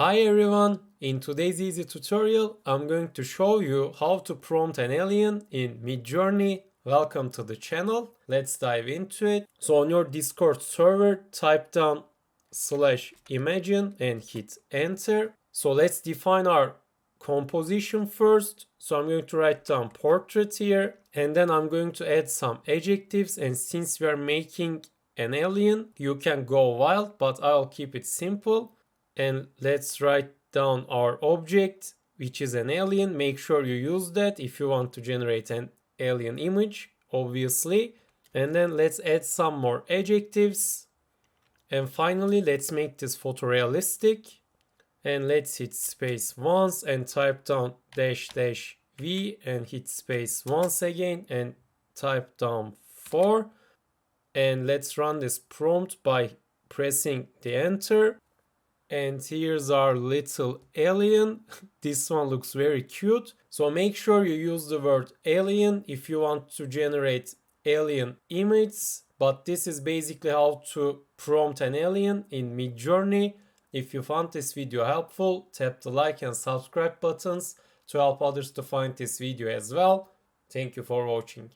Hi everyone, in today's easy tutorial I'm going to show you how to prompt an alien in Midjourney. Welcome to the channel, let's dive into it. So on your Discord server type down /imagine and hit enter. So let's define our composition first. So I'm going to write down portrait here and then I'm going to add some adjectives, and since we are making an alien you can go wild, but I'll keep it simple. And let's write down our object, which is an alien. Make sure you use that if you want to generate an alien image, obviously. And then let's add some more adjectives. And finally, let's make this photorealistic. And let's hit space once and type down --v and hit space once again and type down 4. And let's run this prompt by pressing the enter. And here's our little alien. This one looks very cute. So make sure you use the word alien if you want to generate alien images. But this is basically how to prompt an alien in Midjourney. If you found this video helpful, tap the like and subscribe buttons to help others to find this video as well. Thank you for watching.